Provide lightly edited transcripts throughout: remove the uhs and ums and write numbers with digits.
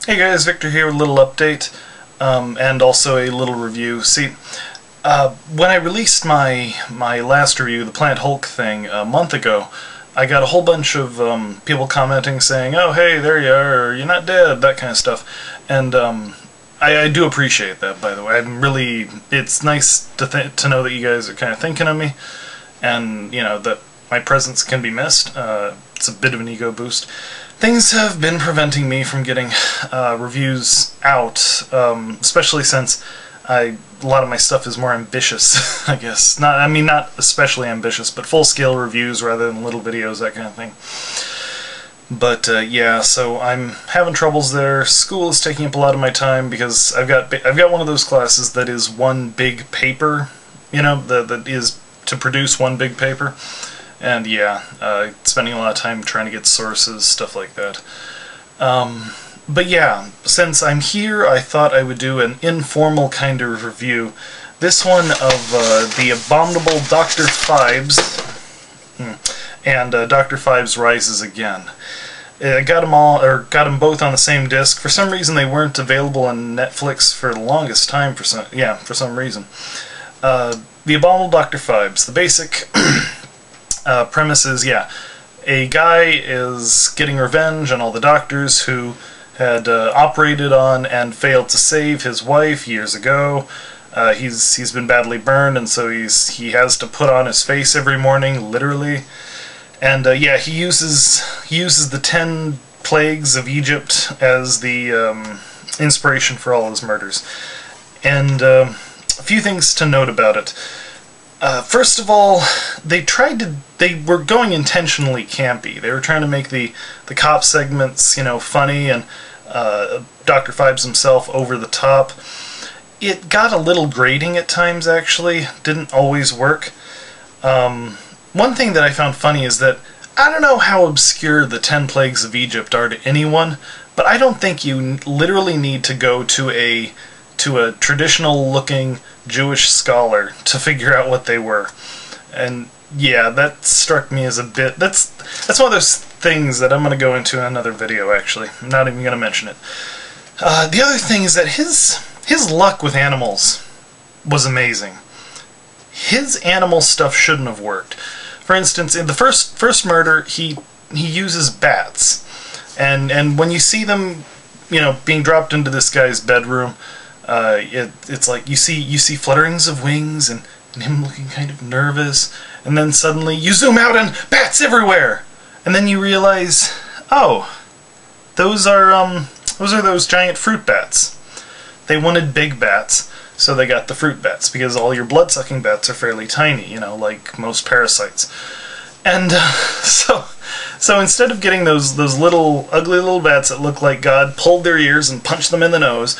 Hey guys, Victor here with a little update, and also a little review. See, when I released my last review, the Plant Hulk thing, a month ago, I got a whole bunch of people commenting saying, oh hey, there you are, or you're not dead, that kind of stuff. And I do appreciate that, by the way. It's nice to know that you guys are kind of thinking of me, and, you know, that my presence can be missed. It's a bit of an ego boost. Things have been preventing me from getting reviews out, especially since a lot of my stuff is more ambitious, I guess. Not especially ambitious, but full-scale reviews rather than little videos, that kind of thing. But yeah, so I'm having troubles there. School is taking up a lot of my time because I've got one of those classes that is one big paper, you know, that is to produce one big paper. And yeah, spending a lot of time trying to get sources, stuff like that. But yeah, since I'm here, I thought I would do an informal kind of review. This one of the abominable Dr. Phibes, and Dr. Phibes Rises Again. I got them both on the same disc. For some reason, they weren't available on Netflix for the longest time. For some reason. The abominable Dr. Phibes. The basic premise is, yeah, a guy is getting revenge on all the doctors who had operated on and failed to save his wife years ago. He's been badly burned, and so he has to put on his face every morning, literally. And yeah, he uses the 10 plagues of Egypt as the inspiration for all his murders. And a few things to note about it. First of all, they were going intentionally campy. They were trying to make the cop segments, you know, funny, and Dr. Phibes himself over the top. It got a little grating at times, actually. Didn't always work. One thing that I found funny is that I don't know how obscure the 10 Plagues of Egypt are to anyone, but I don't think you literally need to go to a traditional-looking Jewish scholar to figure out what they were. And yeah, that struck me as a bit... That's one of those things that I'm going to go into in another video, actually. I'm not even going to mention it. The other thing is that his luck with animals was amazing. His animal stuff shouldn't have worked. For instance, in the first murder, he uses bats. And when you see them, you know, being dropped into this guy's bedroom, it's like you see flutterings of wings and him looking kind of nervous, and then suddenly you zoom out and bats everywhere, and then you realize, oh, those are those giant fruit bats. They wanted big bats, so they got the fruit bats, because all your blood-sucking bats are fairly tiny, you know, like most parasites. And so instead of getting those little ugly little bats that look like God pulled their ears and punched them in the nose,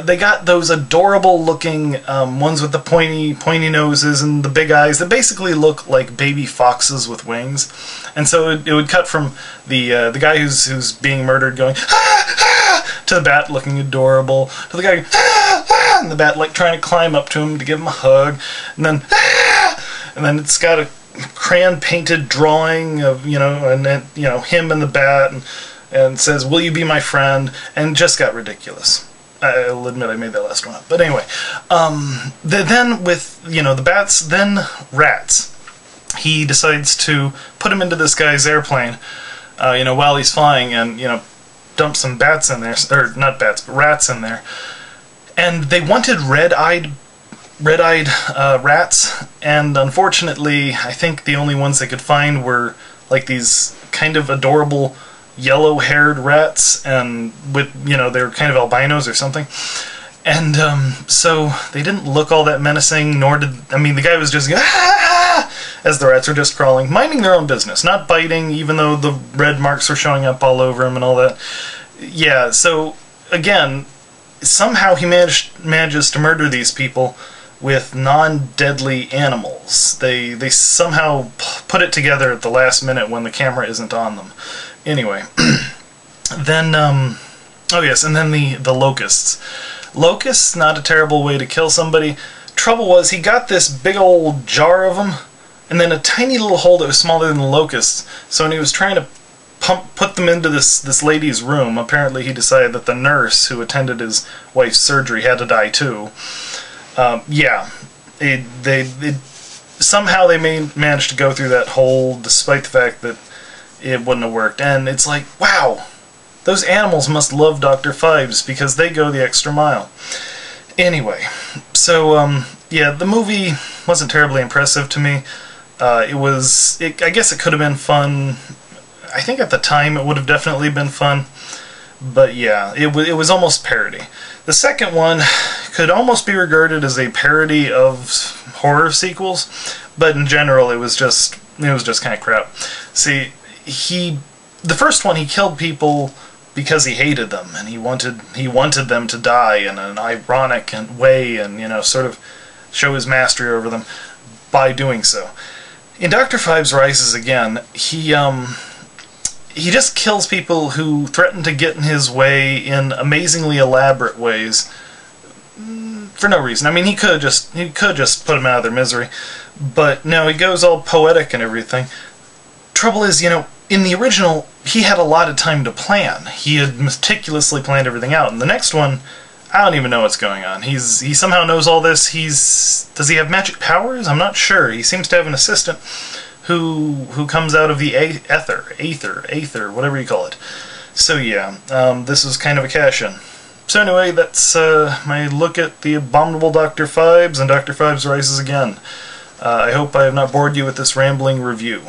they got those adorable-looking ones with the pointy noses and the big eyes that basically look like baby foxes with wings. And so it would cut from the guy who's being murdered going ah, ah, to the bat looking adorable, to the guy going, ah, ah, and the bat like trying to climb up to him to give him a hug, and then ah, and then it's got a crayon-painted drawing of, you know, and then, you know, him and the bat, and says, "Will you be my friend?" And just got ridiculous. I'll admit I made that last one up. But anyway, then with, you know, the bats, then rats. He decides to put him into this guy's airplane, you know, while he's flying, and, you know, dump some bats in there, or not bats, but rats in there. And they wanted red-eyed rats, and unfortunately, I think the only ones they could find were like these kind of adorable yellow-haired rats, and with, you know, they were kind of albinos or something. And so they didn't look all that menacing, nor did, I mean, the guy was just ah! As the rats were just crawling, minding their own business, not biting, even though the red marks were showing up all over him and all that. Yeah, so again, somehow he manages to murder these people with non-deadly animals. They somehow put it together at the last minute when the camera isn't on them. Anyway, then, oh yes, and then the locusts. Locusts, not a terrible way to kill somebody. Trouble was, he got this big old jar of them, and then a tiny little hole that was smaller than the locusts, so when he was trying to put them into this lady's room. Apparently he decided that the nurse who attended his wife's surgery had to die too. Yeah, somehow they managed to go through that hole despite the fact that it wouldn't have worked. And it's like, wow, those animals must love Dr. Phibes because they go the extra mile. Anyway, so yeah, the movie wasn't terribly impressive to me. I guess it could have been fun. I think at the time it would have definitely been fun. But yeah, it was almost parody. The second one could almost be regarded as a parody of horror sequels, but in general it was just kind of crap. See, the first one, he killed people because he hated them and he wanted them to die in an ironic way, and, you know, sort of show his mastery over them by doing so. In Dr. Phibes Rises Again, he just kills people who threaten to get in his way in amazingly elaborate ways for no reason. I mean, he could just put them out of their misery, but no, he goes all poetic and everything. Trouble is, you know, in the original, he had a lot of time to plan. He had meticulously planned everything out. In the next one, I don't even know what's going on. He somehow knows all this. Does he have magic powers? I'm not sure. He seems to have an assistant who comes out of the aether, whatever you call it. So yeah, this is kind of a cash-in. So anyway, that's my look at the abominable Dr. Phibes and Dr. Phibes Rises Again. I hope I have not bored you with this rambling review.